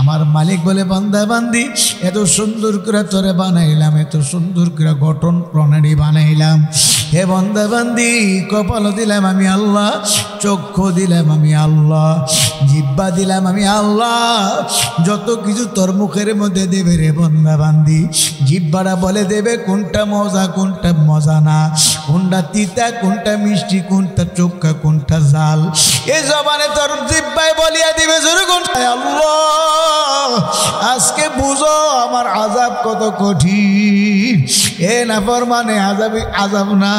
আমার মালিক বলে বান্দা বান্দি এত সুন্দর করে তোরে বানাইলাম, এত সুন্দর করে গঠন প্রণালী বানাইলাম, হে বান্দা বান্দি কপাল দিলাম আমি আল্লাহ, চক্ষু দিলাম আমি আল্লাহ, জিহ্বা দিলাম আমি আল্লাহ, যত কিছু তোর মুখের মধ্যে দেবে রে বান্দা বান্দি, জিহ্বাটা বলে দেবে কোনটা মজা কোনটা মজা না, কোনটা তিতা কোনটা মিষ্টি, কোনটা চোখা কোনটা জাল, এই জবানে তোর জিহ্বায় বলিয়া দিবে জোরে কোনটা। আল্লাহ আজকে বুঝো আমার আযাব কত কঠিন। এ নাফরমানে আযাব না,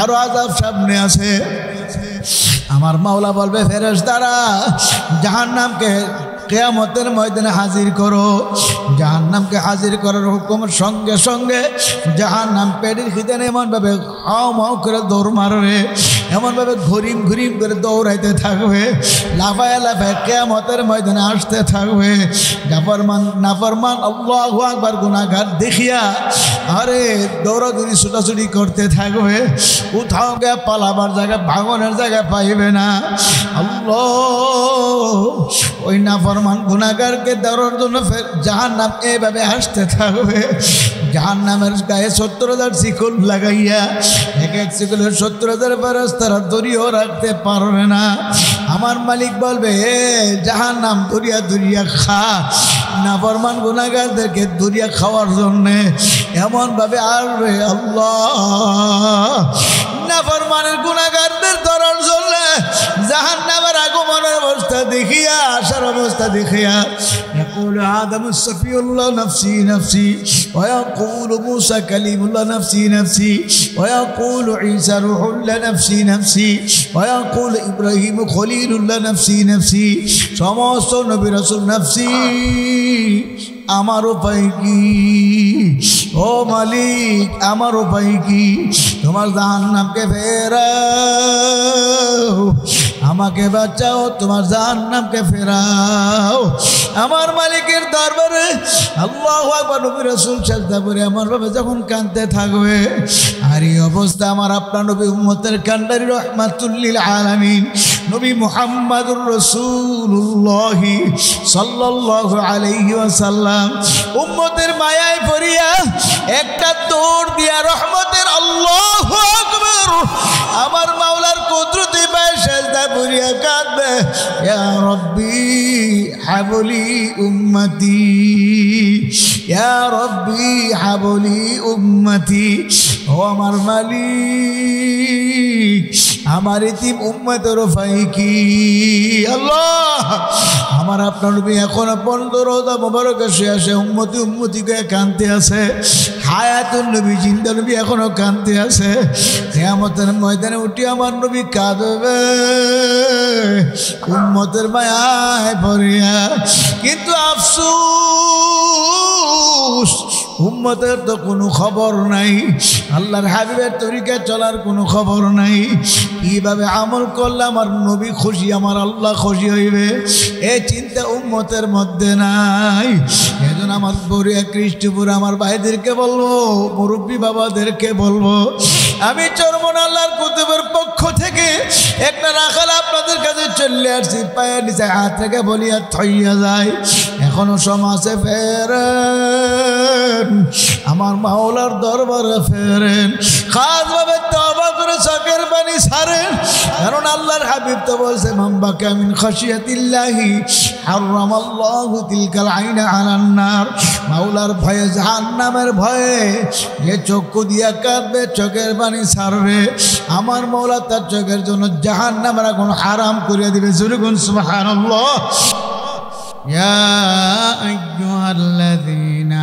আরো আযাব সামনে আছে। আমার মাওলা বলবে ফেরেশতারা জাহান্নামকে কিয়ামতের ময়দানে হাজির করো। জাহান্নামকে হাজির করার হুকুম সঙ্গে সঙ্গে জাহান্নাম পেটের খিদানে এমনভাবে হাও মাও করে দৌড় মারবে, এমনভাবে ঘুরিম ঘুরিম করে দৌড়াইতে থাকবে, লাফায় লাফায় কিয়ামতের ময়দানে আসতে থাকবে। নাফরমান আল্লাহু আকবার গুনাহগার দেখিয়া আরে দৌড়াদৌড়ি ছুটাছুটি করতে থাকবে, কোথাও গিয়ে পালাবার জায়গা ভাগনের জায়গা পাইবে না। আল্লাহ ওই নাফরমান গুনাহগারকে ধরার জন্য ফের জাহান্নাম এভাবে আসতে থাকবে। জাহান্নামের গায়ে 70,000 শিকল লাগাইয়া, এক এক শিকলের 70,000 ফেরেশতারা দড়িও রাখতে পারবে না। আমার মালিক বলবে এ জাহান্নাম দরিয়া দরিয়া খা। নাফরমান গুনাহগারদেরকে দরিয়া খাওয়ার জন্যে এমনভাবে আসবে আল্লাহ। নাফরমানের গুনাহগারদের ধরার জন্য জাহান্নামের আগমনের অবস্থা দেখিয়া, আসার অবস্থা দেখিয়া يقول آدم الصفي الله نفسي نفسي ويقول موسى كليم الله نفسي نفسي ويقول عيسى روح الله نفسي نفسي ويقول إبراهيم خليل الله نفسي نفسي সমস্ত নবী রাসূল নফসি আমার উপায় কি? ও মালিক আমার উপায় কি? তোমার জাহান্নামকে ফেরাও, আমাকে বাঁচাও, তোমার জাহান্নামকে ফেরাও। আমার মালিকের দরবারে আল্লাহু আকবার নবী রাসূল সাজদা করে আমার ভাবে যখন কাঁদতে থাকবে, আর এই অবস্থা আমার আপনার নবী উম্মতের কান্ডারি রাহমাতুল লিল আলামিন নবী মুহাম্মদুর রাসূলুল্লাহ সাল্লাল্লাহু আলাইহি ওয়াসাল্লাম উম্মতের মায়ায় পড়িয়া একটা দৌড় দিয়া রহমতের আল্লাহু আকবার আমার মাওলার কুদরতে পায় সাজদা করিয়া কাঁদবে, ইয়া রাব্বি হাবলি উম্মতি, ইয়া রাব্বি হাবলি উম্মতি। ও আমার মালিক আমার ইতিম উম্মতের উপায় কি? আল্লাহ আমার আপনার নবী এখনো পর্যন্ত রওজা মুবারকে শুয়ে আছে, উম্মতি উম্মতি করে কাঁদতে আছে। হায়াতুন নবী জিন্দা নবী এখনো কাঁদতে আছে। কিয়ামতের ময়দানে উঠে আমার নবী কাঁদবে উম্মতের মায়ায় পড়িয়া। কিন্তু আফসোস উম্মতের তো কোনো খবর নাই, আল্লাহর হাবিবের তরিকায় চলার কোনো খবর নাই। কিভাবে আমল করলে আমার নবী খুশি, আমার আল্লাহ খুশি হইবে, এই চিন্তা উম্মতের মধ্যে নাই। এজন্য আমার বড়িয়া খ্রিস্টপুর আমার ভাইদেরকে বলবো, মুরব্বী বাবাদেরকে বলবো, আমি চরমন আল্লাহর কুতুবের পক্ষ থেকে একটা রাখাল আপনাদের কাছে চলে আসছি, পায়ের নিচে হাত থেকে বলিয়া থইয়া যায়, এখনো সমাজে ফেরেন, আমার মাওলার দরবারে ফেরেন, খাসভাবে তওবা করে চোখের পানি ছাড়েন। কারণ আল্লাহর হাবিব তো বলছে মান বাকা মিন খাশিয়াতিল্লাহি হারামাল্লাহু তিলকাল আইনা আলান নার। মাওলার ভয়ে জাহান্নামের ভয়ে যে চক্ষু দিয়া কাঁদবে, চোখের পানি ছাড়বে, আমার মাওলা তার চোখের জন্য জাহান্নামের আগুন হারাম করিয়া দিবে। জোরে বলুন সুবহানাল্লাহ। ইয়া আইয়ুহাল্লাযীনা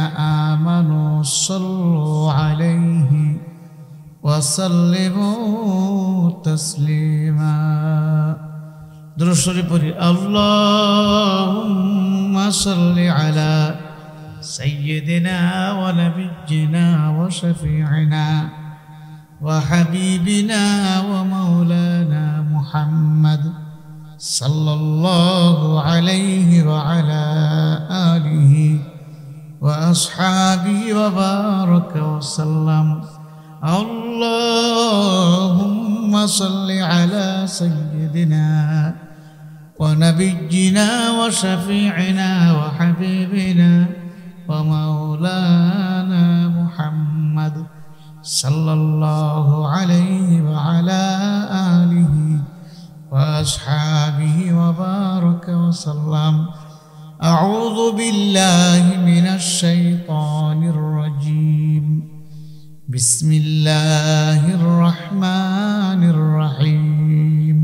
আমানু সাল্লু আলাইহি ওয়া সাল্লিমু তাসলিমা। দুরূদ শরীফ পড়ি। আল্লাহুম্মা সাল্লি আলা সাইয়্যিদিনা ওয়া নাবিয়্যিনা ওয়া শাফিঈনা ওয়া হাবিবিনা ওয়া মাওলানা মুহাম্মদ সাল্লাল্লাহু আলাইহি ওয়া আলা আলিহি ওয়া আসহাবিহি ওয়া বারাকা ওয়া সাল্লাম। আল্লাহুম্মা সাল্লি আলা সাইয়্যিদিনা ওয়া ونبينا وشفيعنا وحبيبنا ومولانا محمد صلى الله عليه وعلى آله وأصحابه وبارك وسلم. أعوذ بالله من الشيطان الرجيم. بسم الله الرحمن الرحيم.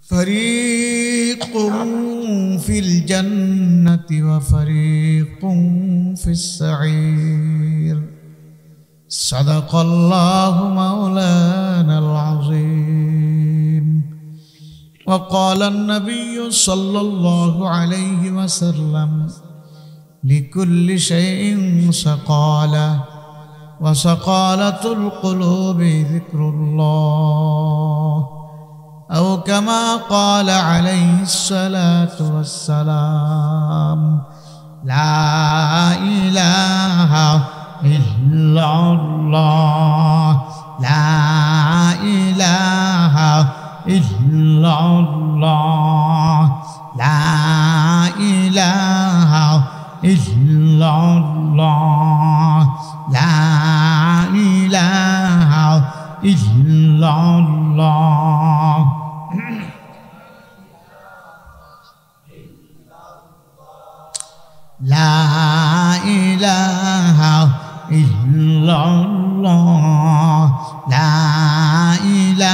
فريق في الجنة وفريق في السعير. صدق الله مولانا العظيم. وقال النبي صلى الله عليه وسلم: لكل شيء سقالة، وسقالة القلوب ذكر الله، أو كما قال عليه الصلاة والسلام: لا إله إلا الله، لا إله إلا الله، لا إله إلا الله، لا إله إلا الله. لا إله إلا الله، لا إله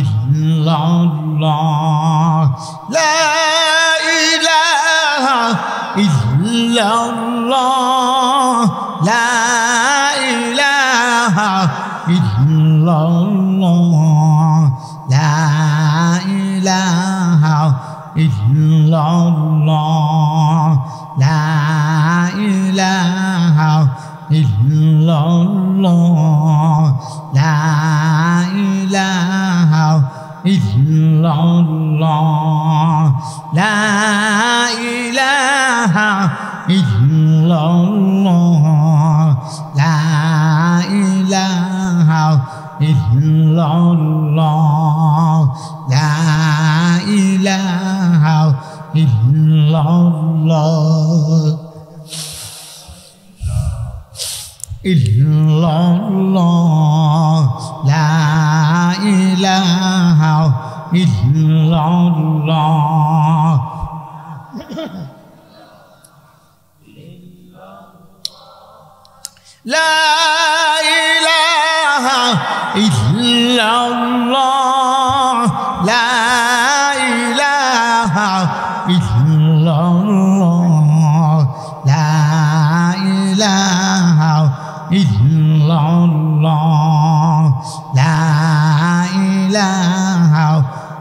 إلا الله، لا إله إلا الله، لا إله إلا الله، لا إله إلا الله، لا إله إلا الله، لا إله إلا الله، لا إله إلا الله، لا إله إلا الله، لا إله إلا الله، إلا الله، لا إله إلا الله. لا إله إلا الله، لا إله إلا الله، لا إله إلا الله، لا إله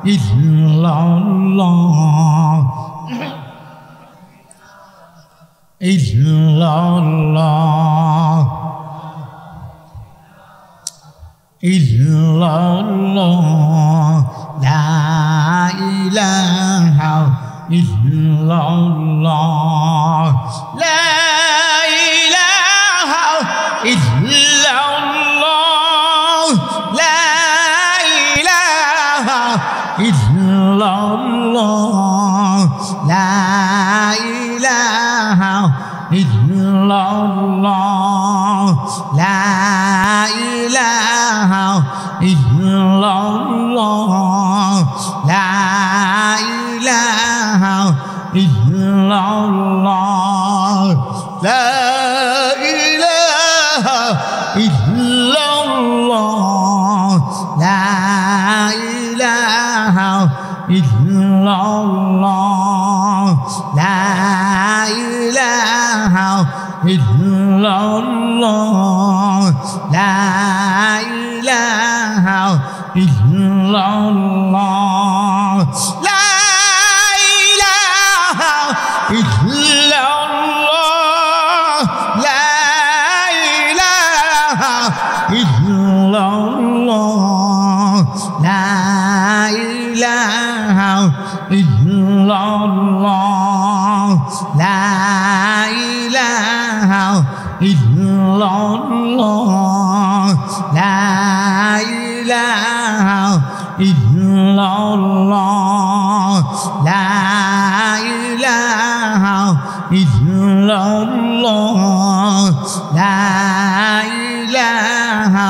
إلا الله، إلا الله، إلا الله، لا إله إلا الله، لا إله إلا الله، لا إله إلا الله، لا إله إلا الله، لا إله إلا الله، لا إله إلا الله، لا إله إلا الله، لا إله إلا الله، لا إله إلا الله، لا إله إلا الله، لا إله إلا الله، لا إله إلا الله، لا إله إلا الله، لا إله إلا الله، لا إله إلا الله. ইল্লাল্লাহ লা ইলাহা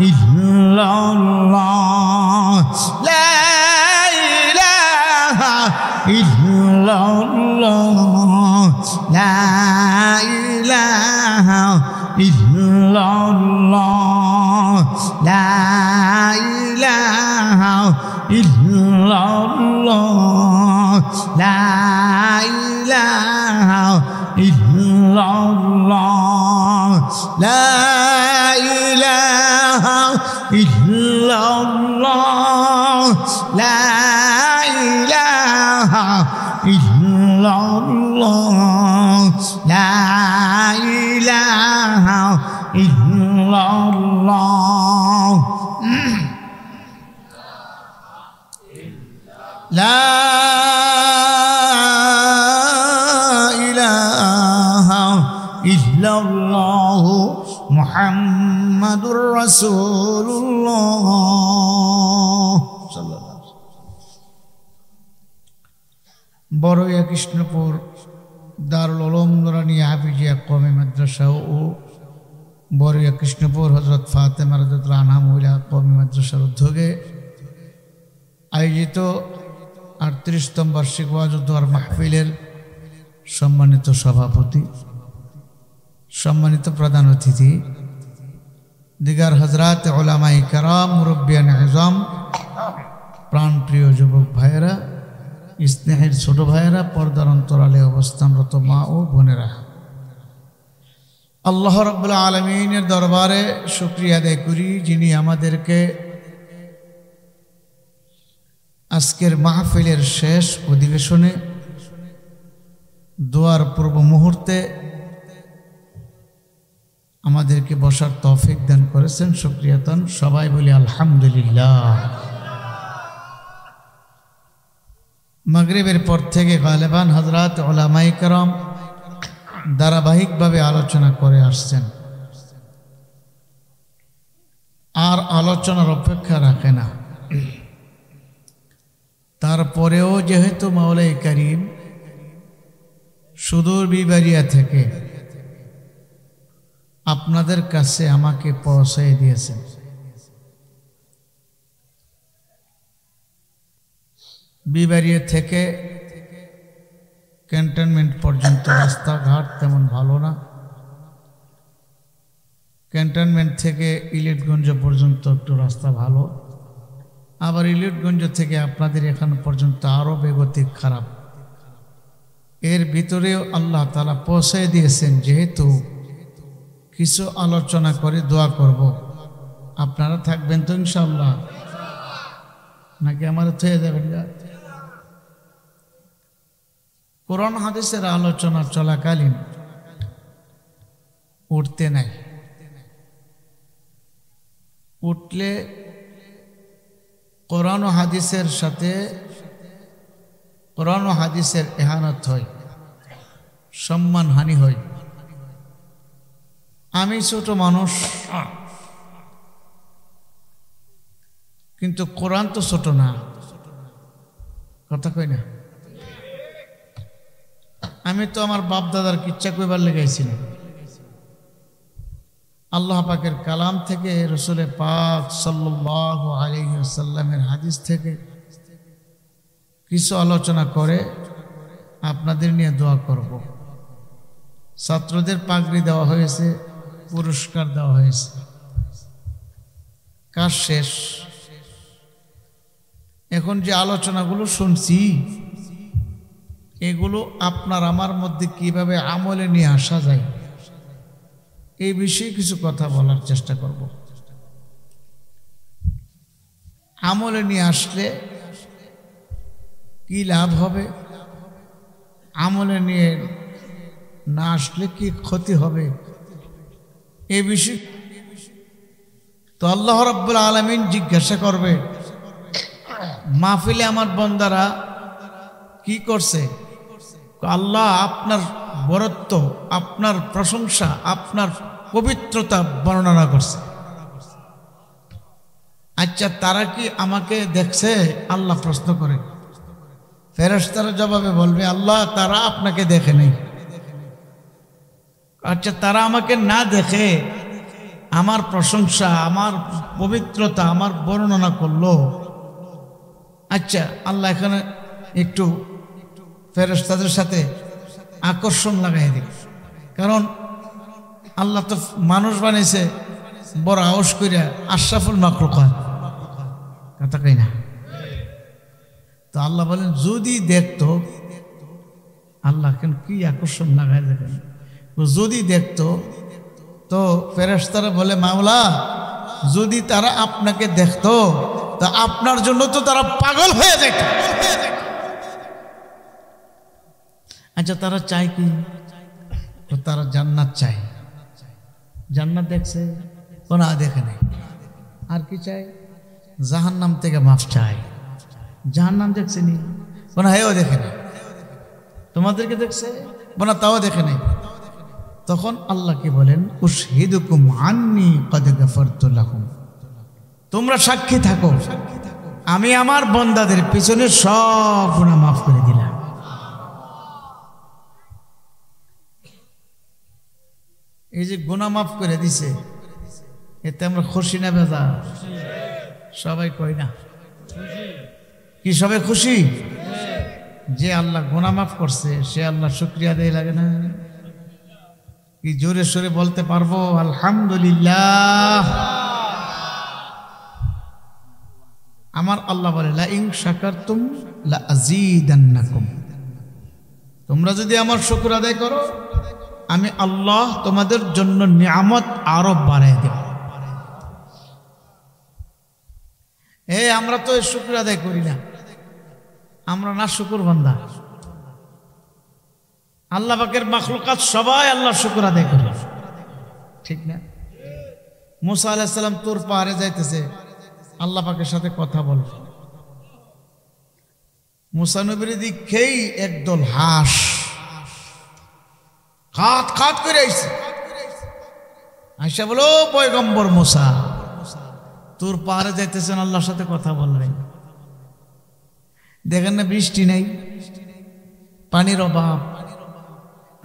ইল্লাল্লাহ লা ইলাহা ইল্লাল্লাহ লা ইলাহা ইল্লাল্লাহ লা ইলাহা ইল্লাল্লাহ লা ইলাহা ইল্লাল্লাহ লা ইলাহা ইল্লাল্লাহ লা ইলাহা ইল্লাল্লাহ লা ইলাহা ইল্লাল্লাহ লা ইলাহা ইল্লাল্লাহ মুহাম্মাদুর রাসূলুল্লাহ সাল্লাল্লাহু আলাইহি বড়ইয়া কৃষ্ণপুর দারুল উলুম নুরানিয়া হাফিজিয়া কওমি মাদ্রাসা ও বড়ইয়া কৃষ্ণপুর হযরত ফাতেমা রাদিয়াল্লাহু আনহা মহিলা কওমি মাদ্রাসার উদ্যোগে আয়োজিত 38তম বার্ষিক ওয়াজ ও দোয়ার মাহফিলের সম্মানিত সভাপতি, সম্মানিত প্রধান অতিথি, দিগার হযরত উলামায়ে কেরাম, মুরব্বিয়ান আযম, প্রাণপ্রিয় যুবক ভাইয়েরা, স্নেহের ছোট ভাইয়েরা, পর্দার অন্তরালে অবস্থানরত মা ও বোনেরা, আল্লাহ রাব্বুল আলামিনের দরবারে শুকরিয়া আদায় করি যিনি আমাদেরকে আজকের মাহফিলের শেষ অধিবেশনে দোয়ার পূর্ব মুহূর্তে আমাদেরকে বসার তৌফিক দান করেছেন। শুকরিয়াতন সবাই বলি আলহামদুলিল্লাহ। মাগরিবের পর থেকে গালেবান হযরত উলামায়ে কেরাম ধারাবাহিকভাবে আলোচনা করে আসছেন, আর আলোচনার অপেক্ষা রাখে না। তারপরেও যেহেতু মাওলাই কারীম সুদূর বিবারিয়া থেকে আপনাদের কাছে আমাকে পৌঁছায় দিয়েছেন, বিবারিয়া থেকে ক্যান্টনমেন্ট পর্যন্ত রাস্তাঘাট তেমন ভালো না, ক্যান্টনমেন্ট থেকে ইলিটগঞ্জ পর্যন্ত একটু রাস্তা ভালো, আবার ইলিটগঞ্জ থেকে আপনাদের এখান পর্যন্ত আরও বেগতিক খারাপ। এর ভিতরেও আল্লাহ তাআলা পৌঁছায় দিয়েছেন, যেহেতু কিছু আলোচনা করে দোয়া করব। আপনারা থাকবেন তো ইনশাআল্লাহ, নাকি আমার থয়ে যাবেন? কোরআন হাদিসের আলোচনা চলাকালীন উঠতে নাই, উঠলে কোরআন ও হাদিসের সাথে কোরআন ও হাদিসের ইহানত হয়, সম্মানহানি হয়। আমি ছোট মানুষ, কিন্তু কোরআন তো ছোট না, কথা কই না। আমি তো আমার বাপ দাদার কিচ্ছা কইবার লেগাইছি না, আল্লাহ পাকের কালাম থেকে, রাসূল পাক সাল্লাল্লাহু আলাইহি ওয়াসাল্লামের হাদিস থেকে কিছু আলোচনা করে আপনাদের নিয়ে দোয়া করব। ছাত্রদের পাগড়ি দেওয়া হয়েছে, পুরস্কার দেওয়া হয়েছে, কাজ শেষ। এখন যে আলোচনাগুলো শুনছি এগুলো আপনার আমার মধ্যে কিভাবে আমলে নিয়ে আসা যায় এই বিষয়ে কিছু কথা বলার চেষ্টা করব। আমলে নিয়ে আসলে কি লাভ হবে, আমলে নিয়ে না আসলে কি ক্ষতি হবে, এই বিষয় তো আল্লাহ রাব্বুল আলামিন জিজ্ঞাসা করবে। মাহফিলে আমার বান্দারা কি করছে? আল্লাহ আপনার বরত্ব, আপনার প্রশংসা, আপনার পবিত্রতা বর্ণনা করছে। আচ্ছা, তারা কি আমাকে দেখছে? আল্লাহ প্রশ্ন করে। ফেরেশতারা জবাবে বলবে, আল্লাহ তারা আপনাকে দেখে নেই, আচ্ছা, তারা আমাকে না দেখে আমার প্রশংসা, আমার পবিত্রতা, আমার বর্ণনা করলো। আচ্ছা, আল্লাহ এখানে একটু ফেরেশতাদের সাথে আকর্ষণ লাগাই দিল, কারণ আল্লাহ তো মানুষ বানিয়েছে বড় আওয়াজ কইরা, আশরাফুল মাখলুকাত, কথা কই না? তো আল্লাহ বলেন যদি দেখতো, আল্লাহ কেন কি আকর্ষণ লাগাই দেখেন, যদি দেখতো তো ফেরেশতারা বলে মাওলা যদি তারা আপনাকে দেখতো তা আপনার জন্য তো তারা পাগল হয়ে যেত। আচ্ছা, তারা চায় কি? তারা জান্নাত চায়। জান্নাত দেখছে? না, দেখে নাই। আর কি চাই? জাহান্নাম থেকে মাফ চাই। জাহান্নাম দেখছে নি? না, হেও দেখে নাই। তোমাদেরকে দেখছে? না, তাও দেখে নাই। তখন আল্লাহ কি বলেন, উশহিদুকুম আন্নী কদ গাফারতু লাহুম, তোমরা সাক্ষী থাকো আমি আমার বান্দাদের পিছনে সব গুনাহ মাফ করে দিলাম। এই যে গুনাহ মাফ করে দিছে, এতে আমরা খুশি না বেজার? সবাই কই না? কি সবাই খুশি? যে আল্লাহ গুনাহ মাফ করছে সে আল্লাহ শুকরিয়া দেয়, লাগে না? কি জোরে সোরে বলতে পারবো আলহামদুলিল্লাহ? আমার আল্লাহ বলে লা ইন শাকারতুম লা আযীদান্নাকুম, তোমরা যদি আমার শুকর আদায় করো আমি আল্লাহ তোমাদের জন্য নিয়ামত আরো বাড়ায় দেব। আমরা তো শুকর আদায় করি না, আমরা না শুকর বান্দা। আল্লাহ পাকের মাখলুকাত সবাই আল্লাহ শুকর আদায় করে, ঠিক না? মুসা আলাইহিস সালাম তুর পাহাড়ে যাইতেছে, আল্লাহ পাকের সাথে কথা বল। মুসা নবীর দিকেই একদল হাঁস খাত খাত করে আইছে। আইসা বলো পয়গম্বর মুসা তুর পাহাড়ে যাইতেছেন, আল্লাহর সাথে কথা বললেন। দেখেন না বৃষ্টি নেই, পানির অভাব,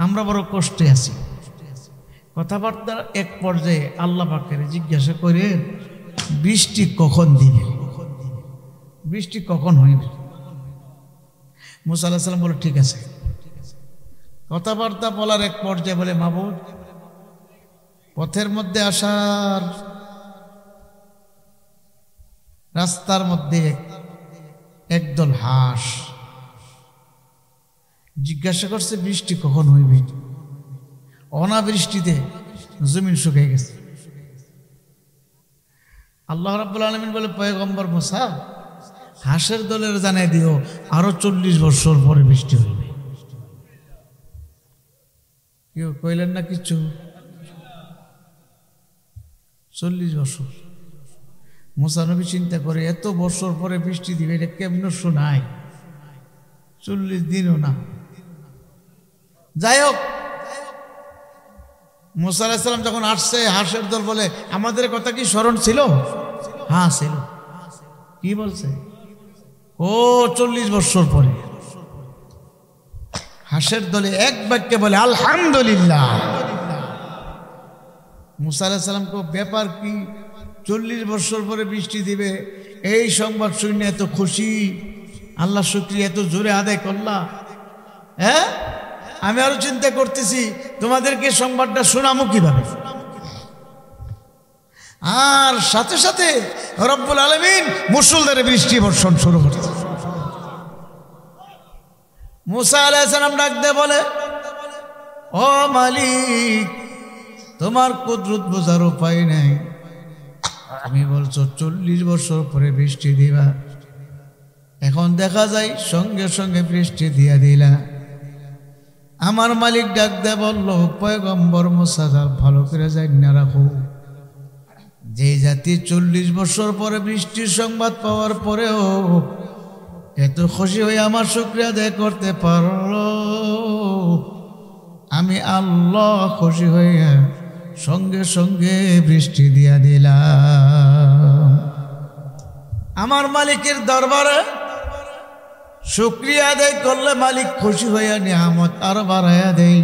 আমরা বড় কষ্টে আছি। কথাবার্তার এক পর্যায়ে আল্লাহ পাকের জিজ্ঞাসা করে বৃষ্টি কখন দিবে, বৃষ্টি কখন হইবে? মুসা আলাইহিস সালাম বলে ঠিক আছে। কথাবার্তা বলার এক পর্যায়ে বলে মাবুদ, পথের মধ্যে আসার রাস্তার মধ্যে একদল হাঁস জিজ্ঞাসা করছে বৃষ্টি কখন হইবে। অনাবৃষ্টিতে জমিন শুকিয়ে গেছে। আল্লাহ রাব্বুল আলামিন বলে পয়গম্বর মুসা হাঁসের দলের জানাই দিও আরো 40 বছর পরে বৃষ্টি হইবে। কেউ কইলেন না কিছু? 40 বছর। মুসা নবী চিন্তা করে এত বছর পরে বৃষ্টি দিবে, এটা কেমন শোনায়? 40 দিনও না। যাই হোক, মুসা আলাইহিস সালাম যখন আসছে, হাঁসের দল বলে আমাদের কথা কি স্মরণ ছিল? হ্যাঁ ছিল। কি বলছে? ও 40 বছর পরে। হাঁসের দলে এক বাক্যে বলে আলহামদুলিল্লাহ। মুসা আলাইহিস সালামকে ব্যাপার কি, 40 বছর পরে বৃষ্টি দিবে এই সংবাদ শুনে এত খুশি, আল্লাহ শুকরিয়া এত জোরে আদায় করলা। হ্যাঁ, আমি আরো চিন্তা করতেছি তোমাদেরকে সংবাদটা শোনামো কিভাবে। আর সাথে সাথে রব্বুল আলামিন মুষলধারে বৃষ্টি বর্ষণ শুরু করছে। মুসা আলাইহিস সালাম ডাক দিয়ে বলে, ও মালিক, তোমার কুদরত বোঝার উপায় নাই। আমি বলছো 40 বছর পরে বৃষ্টি দিবা, এখন দেখা যায় সঙ্গে সঙ্গে বৃষ্টি দিয়া দিলা। আমার মালিক ডাক দিয়ে বলল, পয়গম্বর মুসা ভালো করে জানিয়ে রাখো, যে জাতি 40 বছর পরে বৃষ্টির সংবাদ পাওয়ার পরেও এত খুশি হয়ে আমার শুকরিয়া আদায় করতে পারলো, আমি আল্লাহ খুশি হইয়া সঙ্গে সঙ্গে বৃষ্টি দিয়া দিলাম। আমার মালিকের দরবারে শুকরিয়া আদায় করলে মালিক খুশি হইয়া নিয়ামত আরো বাড়াইয়া দেই।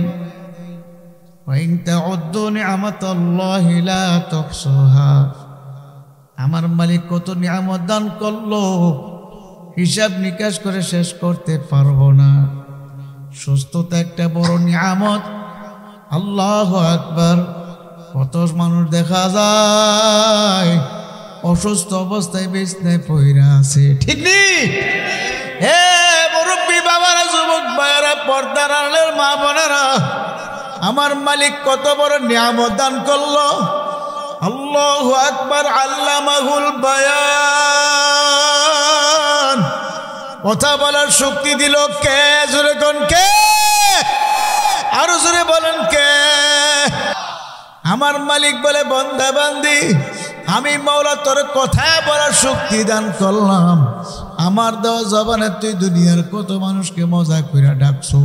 ওয়াইন তাউদ্দু নি'মাতাল্লাহি লা তুহসুহা। আমার মালিক কত নিয়ামত দান করলো, হিসাব নিকাশ করে শেষ করতে পারবো না। সুস্থতা একটা বড় নিয়ামত। আল্লাহু আকবার। কত মানুষ দেখা যায় অসুস্থ অবস্থায় বিছনায় পড়ে আছে, ঠিক নেই? হে মুরব্বী বাবারা, যুবক ভাইয়েরা, পর্দার আড়ালের মা বোনেরা, আমার মালিক কত বড় নিয়ামত দান করলো। আল্লাহু আকবার। আল্লামাহুল বায়ান, কথা বলার শক্তি দিল কে? জোরে কোন কে? আরো জোরে বলেন কে? আমার মালিক বলে, বান্দা বান্দি, আমি মাওলা তোর কথা বলার শক্তি দান করলাম। আমার দেওয়া জবানে তুই দুনিয়ার কত মানুষকে মজা করে ডাকছো,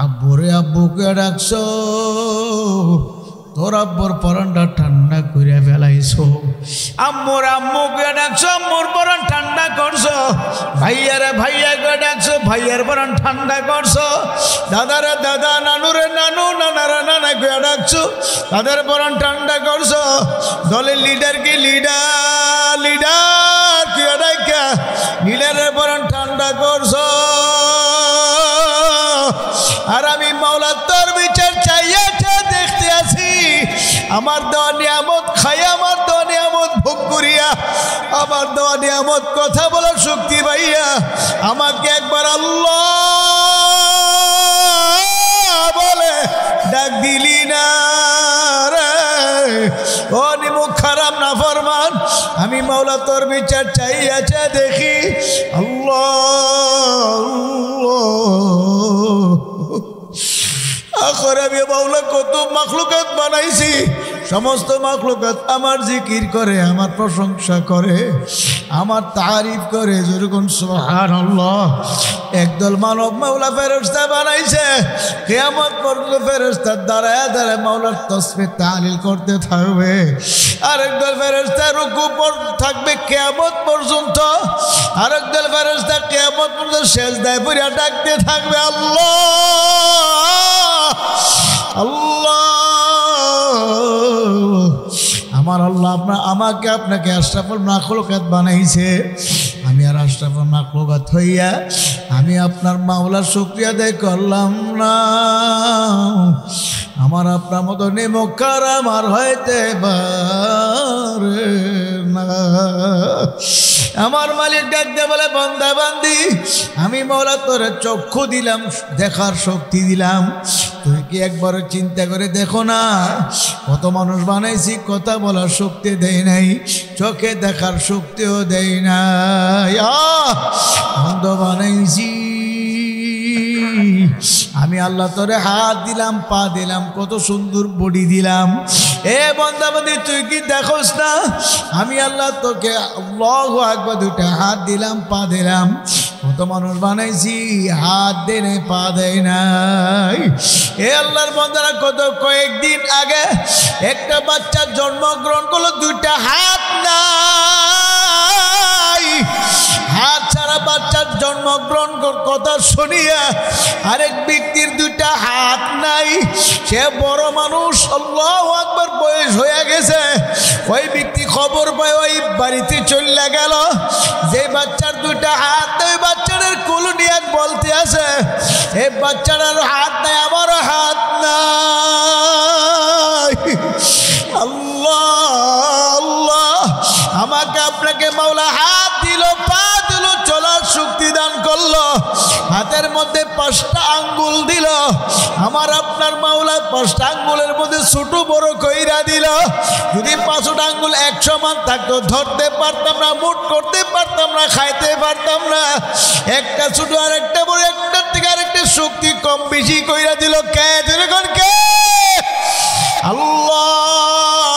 আব্বুরে আব্বুকে ডাকছো, তোর আব্বুর পরানটা ঠান্ডা করে ফেলাইছো। আম্মুর আম্মুকে ডাকছো, আম্মুর পরান ঠান্ডা করছো। ভাইয়ারে ভাইয়াকে ডাকছো, ভাইয়ার পরান ঠান্ডা করছো। দাদারে দাদা, নানুরে নানু, নানারে নানাকে ডাকছো, তাদের পরান ঠান্ডা করছো। দলের লিডার কি লিডার, লিডার কি ডাকা, লিডারের পরান ঠান্ডা করছো। আর আমি মাওলা তোর বিচার চাইয়া দেখতে আছি। আমার দেওয়া নিয়ামত খাই, আমার দেওয়া নিয়ামত ভোগ করিয়া, আমার দেওয়া নিয়ামত কথা বলার শক্তি পাইয়া আমাকে একবার আল্লাহ বলে ডাক দিলি না রে। ও নিমুখ খারাপ না ফরমান, আমি মাওলা তোর বিচার চাইয়াছে দেখি। আল্লাহ আখরে আমি মাওলা কত মাখলুকাত বানাইছি, সমস্ত মাখলুকাত আমার জিকির করে, আমার প্রশংসা করে, আমার তারিফ করে। যেরকম সুবহানাল্লাহ। একদল মানব মাওলা ফেরেশতা বানাইছে, কিয়ামত পর্যন্ত ফেরেশতার দাঁড়ায় দাঁড়ায় মাওলার তাসবিহ তাহলিল করতে থাকবে। আরেকদল ফেরেশতা রুকু থাকবে কিয়ামত পর্যন্ত, আরেকদল ফেরেশতা কিয়ামত পর্যন্ত সেজদায় পড়ে ডাকতে থাকবে, আল্লাহ আল্লাহ। আমার আল্লাহ আমাকে আপনাকে আশরাফুল মাখলুকাত বানাইছে। আমি আর আশরাফুল মাখলুকাত হইয়া আমি আপনার মাওলার শুকরিয়া আদায় করলাম না। আমার আপনার মতো নেমকার আমার হইতে পারে না। আমার মালিক ডাকতে বলে, বান্দা বান্দি, আমি মাওলা তোরে চক্ষু দিলাম, দেখার শক্তি দিলাম। তুই কি একবার চিন্তা করে দেখো না, কত মানুষ বানাইছি, কথা বলার শক্তি দেয় নাই, চোখে দেখার শক্তিও দেয় নাই। বন্ধ বানাইছি আমি আল্লাহ তোরে, হাত দিলাম, পা দিলাম, কত সুন্দর বডি দিলাম। এ বান্দাবান্দি, তুই কি দেখোস না আমি আল্লাহ তোকে আল্লাহু আকবার দুটা হাত দিলাম, পা দিলাম। কত মানুষ বানাইছি, হাত দেয় নাই, পা দেয় নাই। এ আল্লাহর বান্দারা, কত কয়েকদিন আগে একটা বাচ্চা জন্মগ্রহণ করলো, দুইটা হাত নাই। হাত ছাড়া বাচ্চার জন্মগ্রহণ কথা শুনিয়া আরেক ব্যক্তির দুইটা হাত নাই, সে বড় মানুষ, আল্লাহু আকবার, বয়স হয়ে গেছে। ওই ব্যক্তি খবর পায়, ওই বাড়িতে চলে গেল। যে বাচ্চার দুইটা হাত, ওই বাচ্চাটার কোলে নিয়ে বলতে আছে, এই বাচ্চাটার হাত নাই, আমারও হাত নাই। আল্লাহ আল্লাহ, আমাকে আপনাকে মাওলা হাত দিল, পা দিল, চলার শক্তি দান করলো, হাতের মধ্যে 5টা আঙ্গুল দিল। আমার আপনার মাওলা 5টা আঙ্গুলের মধ্যে ছোট বড় কইরা দিল। যদি 5টা আঙ্গুল এক সমান থাকতো, ধরতে পারতাম না, মুঠ করতে পারতাম না, খাইতে পারতাম না। একটা ছোট আর একটা বড়, একটার থেকে আরেকটা শক্তি কম বেশি কইরা দিল। কে? যেরকম কে? আল্লাহ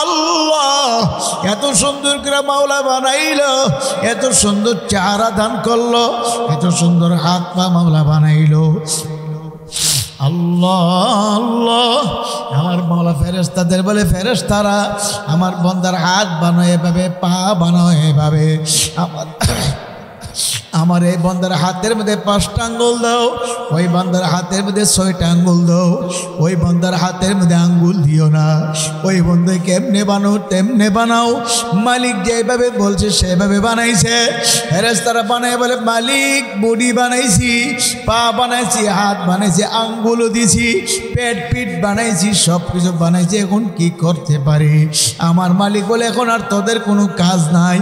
আল্লাহ। এত সুন্দর করে মাওলা বানাইলো, এত সুন্দর চেহারা দান করলো, এত সুন্দর হাত পা মাওলা বানাইলো। আল্লাহ আল্লাহ। আমার মাওলা ফেরেশতাদের বলে, ফেরেশতারা আমার বান্দার হাত বানায় এভাবে, পা বানায় এভাবে, আমার আমার এই বান্দার হাতের মধ্যে 5টা আঙ্গুল দাও, ওই বান্দার হাতের মধ্যে 6টা আঙ্গুল দাও। ওই বান্দার হাতের মধ্যে আঙ্গুল দিও না, ওই বান্দা কেমনে বানাও তেমনে বানাও। মালিক যেভাবে বলছে সেভাবে বানাইছে। ফেরেশতারা বানায় বলে, মালিক বডি বানাইছি, পা বানাইছি, হাত বানাইছি, আঙ্গুলও দিছি, পেট পিঠ বানাইছি, সব কিছু বানাইছি, এখন কি করতে পারি? আমার মালিক বলে, এখন আর তোদের কোনো কাজ নাই,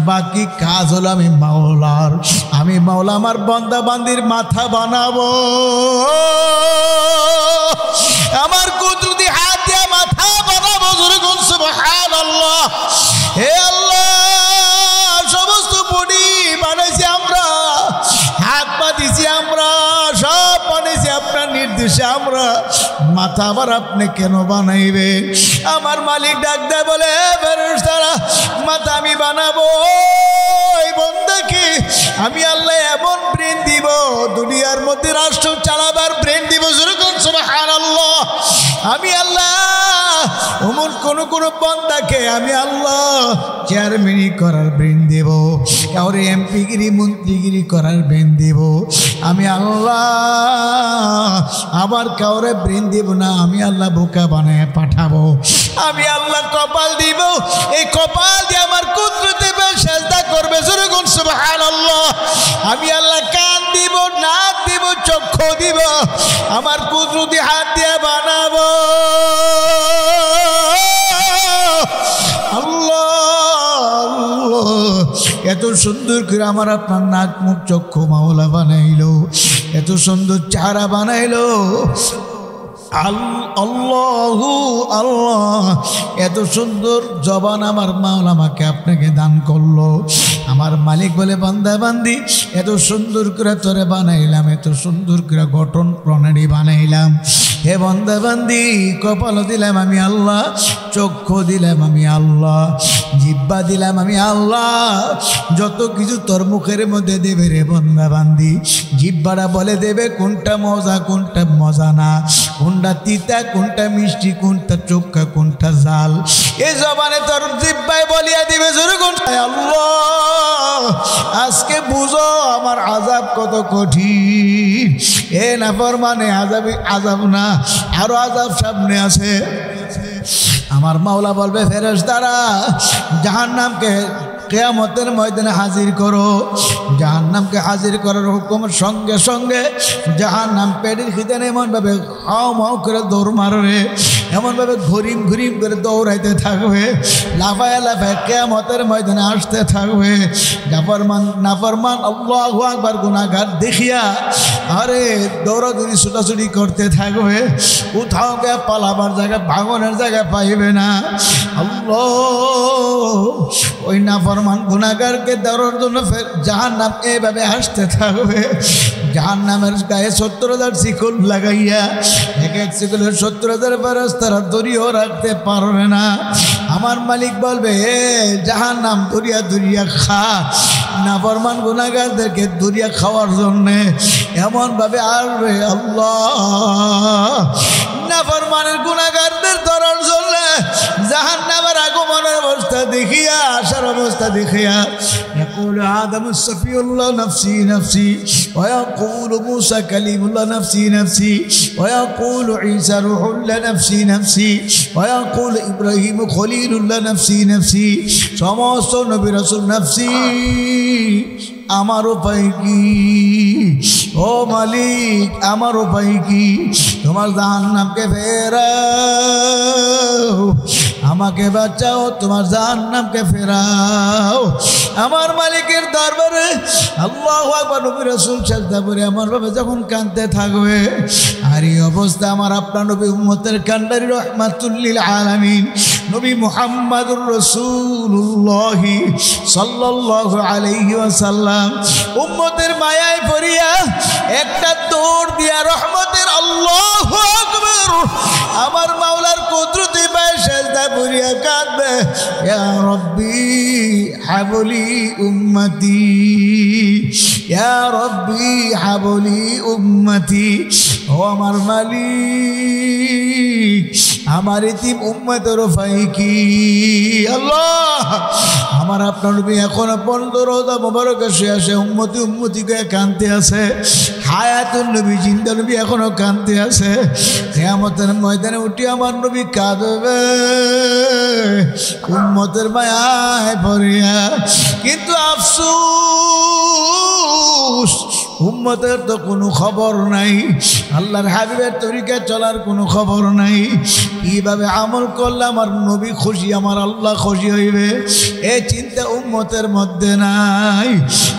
বাকি কাজ হলো আমি মাওলার। আমি মাওলা আমার বান্দা বান্দির মাথা বানাবো, আমার কুদরতি হাত দিয়ে মাথা বানাবো। সুবহানাল্লাহ। হে আল্লাহ, সমস্ত বডি বানাইছি আমরা, হাত পা দিছি আমরা, সব বানাইছি আপনার নির্দেশে আমরা, মাথা আবার আপনি কেন বানাইবেন? আমার মালিক ডাক দেয় বলে, ফেরেশতারা মাথা আমি বানাবো, এই বান্দাকে আমি আল্লাহ এমন ব্রেন দিব, দুনিয়ার মধ্যে রাষ্ট্র চালাবার ব্রেন দিব। সুবহানাল্লাহ। আমি আল্লাহ এমন কোন বান্দাকে আমি আল্লাহ চেয়ারম্যানি করার ব্রেন দেব, কাউরে এমপিগিরি মন্ত্রীগিরি করার ব্রেন দেব। আমি আল্লাহ আবার কাউরে ব্রেন দেব না, আমি আল্লাহ বোকা বানায় পাঠাবো। আমি আল্লাহ কপাল দিব, এই কপাল দিয়ে আমার কুদরতে সেজদা করবে। সুবহানাল্লাহ। আমি আল্লাহ কান দিব, নাক দিব, চক্ষু দিব, আমার কুদরতি হাত দিয়ে বানাবো। আল্লাহ এত সুন্দর করে আমার আপনার নাক মুখ চক্ষু মাওলা বানাইলো, এত সুন্দর চেহারা বানাইলো। আল্লাহু আল্লাহ, এত সুন্দর জবান আমার মাওলা আমাকে আপনাকে দান করলো। আমার মালিক বলে, বান্দা বান্দি এত সুন্দর করে তোরে বানাইলাম, এত সুন্দর করে গঠন প্রণালী বানাইলাম। হে বান্দা বান্দি, কপাল দিলাম আমি আল্লাহ, চক্ষু দিলাম আমি আল্লাহ, জিহ্বা দিলাম আমি আল্লাহ। যত কিছু তোর মুখের মধ্যে দেবে রে বান্দা বান্দি, জিহ্বাটা বলে দেবে কোনটা মজা কোনটা মজা না, কোনটা তিতা কোনটা মিষ্টি, কোনটা চোখা কোনটা জাল। এই জবানে তোর জিহ্বায় বলিয়া দিবে। আল্লাহ আজকে বুঝো আমার আযাব কত কঠিন। এ নাফরমানে আযাব না, আরো আযাব সামনে আছে। আমার মাওলা বলবে, ফেরেশতারা জাহান্নামকে কিয়ামতের ময়দানে হাজির করো। জাহান্নামকে হাজির করার হুকুম সঙ্গে সঙ্গে জাহান্নাম পেটের খিদানে এমনভাবে হাও মাও করে দৌড় মারবে, এমনভাবে ঘুরিম ঘুরিম করে দৌড়াইতে থাকবে, লাফায় লাফায় কিয়ামতের ময়দানে আসতে থাকবে। নাফরমান আল্লাহু আকবার গুনাহগার দেখিয়া আরে দৌড়াদৌড়ি ছুটাছুটি করতে থাকবে, কোথাও গিয়ে পালাবার জায়গা ভাগনের জায়গা পাইবে না। আল্লাহ ওই নাফরমান গুনাহগারকে ধরার জন্য জাহান্নাম এভাবে হাসতে থাকবে। জাহান্নামের গায়ে 70,000 শিকল লাগাইয়া, এক এক শিকলের 70,000 ফেরেশতারা দড়িও রাখতে পারবে না। আমার মালিক বলবে, জাহান্নাম দরিয়া দরিয়া খা। নাফরমান গুনাহগারদেরকে দরিয়া খাওয়ার জন্যে এমনভাবে আসবে আল্লাহ। নাফরমানের গুনাহগারদের ধরার জন্য জাহান্নামের আগমনের অবস্থা দেখিয়া, আসার অবস্থা দেখিয়া, يقول آدم الصفي الله نفسي نفسي، ويقول موسى كليم الله نفسي نفسي، ويقول عيسى روح الله نفسي نفسي، ويقول إبراهيم خليل الله نفسي نفسي। সমস্ত নবী রাসূল নফসি, আমার উপায় কি? ও মালিক আমার উপায় কি? তোমার জাহান্নামকে ফেরাও, আমাকে বাঁচাও, তোমার জাহান্নামকে ফেরাও। আমার মালিকের দরবারে আল্লাহু আকবার নবী রাসূল সাজদা করে এমন ভাবে যখন কাঁদতে থাকবে, আর এই অবস্থা আমার আপনার নবী উম্মতের কান্ডারি রাহমাতুল লিল আলামিন নবী মুহাম্মদুর রাসূলুল্লাহ সাল্লাল্লাহু আলাইহি ওয়াসাল্লাম উম্মতের মায়ায় পড়িয়া একটা দৌড় দিয়া রহমতের আল্লাহু আকবার আমার মাওলার কুদরতে পায় সাজদা করিয়া কাঁদবে, ইয়া রব্বি হাবলি উম্মতি, ইয়া রব্বি হাবলি উম্মতি। ও আমার মালিক, আমার ইতিম উম্মতের ফাই কি আল্লাহ আমার আপনার নবী এখনো 15 রোজা মোবারকে শুয়ে আসে উম্মতি উম্মতিকে কাঁদতে আছে হায়াতুন নবী জিন্দা নবী এখনো কাঁদতে আছে কিয়ামতের ময়দানে উঠে আমার নবী কাঁদবে উম্মতের মায়ায় ভরিয়া কিন্তু আফসোস উম্মতের তো কোনো খবর নাই আল্লাহর হাবিবের তরিকা চলার কোনো খবর নাই কিভাবে আমল করলে আমার নবী খুশি আমার আল্লাহ খুশি হইবে এই চিন্তা উম্মতের মধ্যে নাই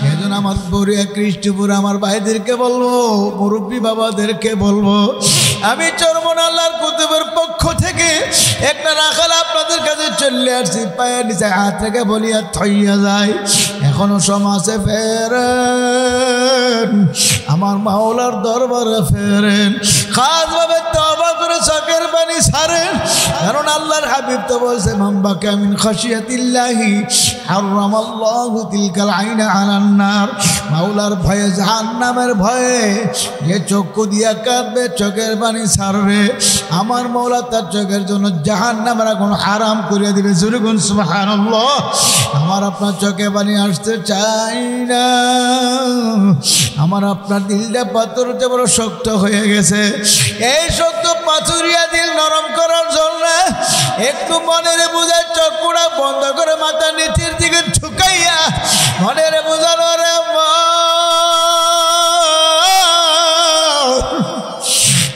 এজন্য আমার বড়িয়া খ্রিস্টপুর আমার ভাইদেরকে বলবো মুরব্বী বাবাদেরকে বলবো আমি চরমন আল্লাহর কুতুবের পক্ষ থেকে একটা রাখাল আপনাদের কাছে চলে আসছি পায়ের নিচে হাত থেকে বলিয়া থইয়া যায় এখনো সমাজে ফেরেন আমার মাওলার দরবারে ফেরেন খাসভাবে তওবা করে চোখের পানি ছাড়েন কারণ আল্লাহর হাবিব তো বলছে মান বাকা মিন খাশিয়াতিল্লাহি হারামাল্লাহু তিলকাল আইনা আলান নার মাওলার ভয়ে জাহান্নামের ভয়ে যে চক্ষু দিয়া কাঁদবে চোখের পানি ছাড়বে আমার মাওলা তার চোখের জন্য জাহান্নামের আগুন হারাম করে দিবে জোরে বলুন সুবহানাল্লাহ আমার আপনার চোখে পানি আসতে চাই না আমার আপনার দিলটা পাথর বড় শক্ত হয়ে গেছে এই শক্ত পাথুরিয়া দিল নরম করার জন্য একটু মনের বোঝার চক্ষুটা বন্ধ করে মাথা নিচের দিকে ঝুঁকাইয়া মনের বোঝানো রে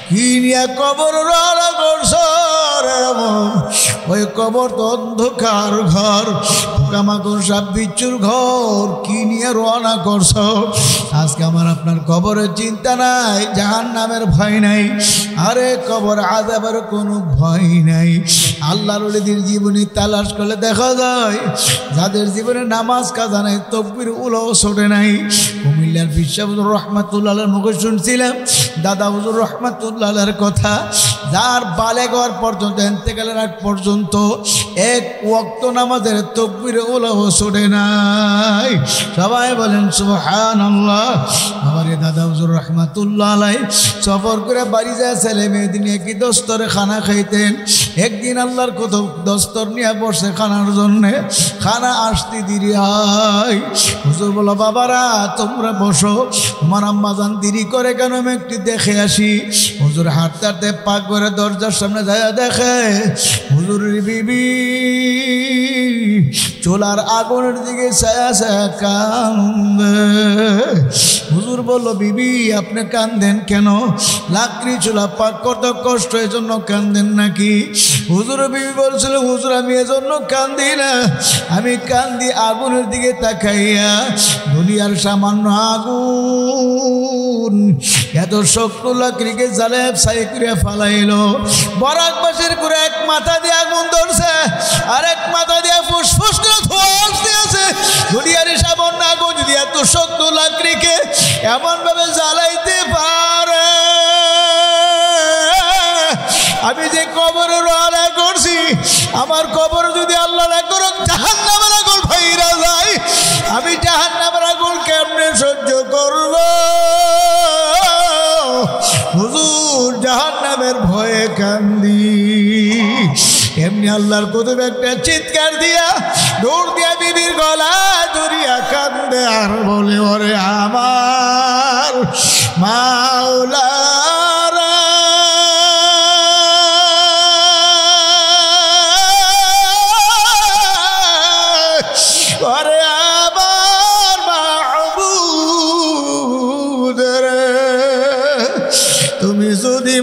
কি নিয়ে কবর রওনা করছ ওই কবর তো অন্ধকার ঘর পোকামাকড় সাপ বিচ্ছুর ঘর কি নিয়ে রওনা করছ আজকে আমার আপনার কবরের চিন্তা নাই জাহান্নামের ভয় নাই আরে কবর আযাবের কোনো ভয় নাই আল্লাহর ওলিদের জীবনী তালাশ করলে দেখা যায় যাদের জীবনে নামাজ কাজা নাই তাকবীর উলাও ছোটে নাই কুমিল্লার পিসা হুজুর রহমাতুল্লাহর মুখে শুনছিলাম দাদা হুজুর রহমাতুল্লাহর কথা যার বালেগ হওয়ার পর্যন্ত ইন্তেকালের আগ পর্যন্ত এক ওয়াক্ত নামাজের তাকবীর উলাও ছোটে নাই সবাই বলেন সুবহানাল্লাহ আমার দাদা হুজুর রহমাতুল্লাহ আলাইহি সফর করে বাড়ি যায় ছেলে মেয়েদিন একই দস্তরে খানা খাইতেন একদিন আল্লাহর কত দস্তর নিয়ে বসে খানার জন্যে খানা আসতে দেরি হয় হুজুর বলো বাবারা তোমরা বসো তোমার আম্মাজান দেরি করে কেন আমি একটু দেখে আসি হুজুর হাঁটতে হাঁটতে পাক করে দরজার সামনে যায় দেখে হুজুরের বিবি চুলার আগুনের দিকে ছায়া ছায়া কান্দে হুজুর বলল বিবি আপনি কান্দেন কেন লাকড়ি চুলা পাক করতে কষ্ট এই জন্য কান্দেন নাকি হুজুর বিবি বলছিল হুজুর আমি এজন্য কান্দি না আমি কান্দি আগুনের দিকে তাকাইয়া দুনিয়ার সামান্য আগুন এত শক্ত লাকড়িকে জ্বালে ছাই করে ফালাইলো বরাক বাসের করে এক মাথা দিয়ে আগুন ধরছে আর এক মাথা দিয়ে ফুসফুস করে ধোঁয়া আসতেছে দুনিয়ার সামান্য আগুন যদি এত শক্ত লাকড়িকে এমন ভাবে জ্বালাইতে পারে আমি যে কবরে রওনা করছি আমার কবর যদি আল্লাহ না করুক জাহান্নামের আগুন ভাইরা যায় আমি জাহান্নামের আগুন কেমনে সহ্য করব হুজুর জাহান্নামের ভয়ে কান্দি এমনি আল্লাহর কুতুব একটা চিৎকার দিয়া দৌড় দিয়া বিবির গলা জড়িয়া কান্দে আর বলে ওরে আমার মাওলা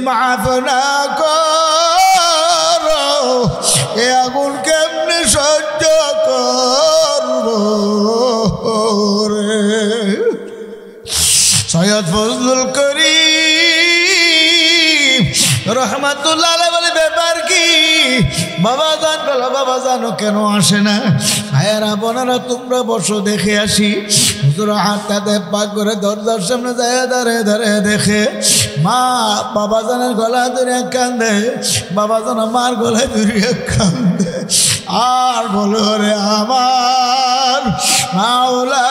মাফ না করো এ আগুন কেমনে সহ্য করব রে সৈয়দ ফজলুল করিম রহমাতুল্লাহ আলাইহি বলে ব্যাপার কি বাবা জান বলো বাবা জানো কেন আসে না ভাইয়েরা বোনেরা তোমরা বসো দেখে আসি হুজুর হাতটাতে পাক করে দরজার সামনে যায় দাঁড়ে দাঁড়ে দেখে মা বাবা জানের গলা ধরে কান্দে বাবা জান মার গলায় ধরে কান্দে আর বলো রে আমার মাওলা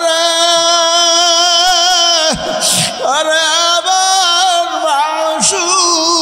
রে আরে আমার মাশূক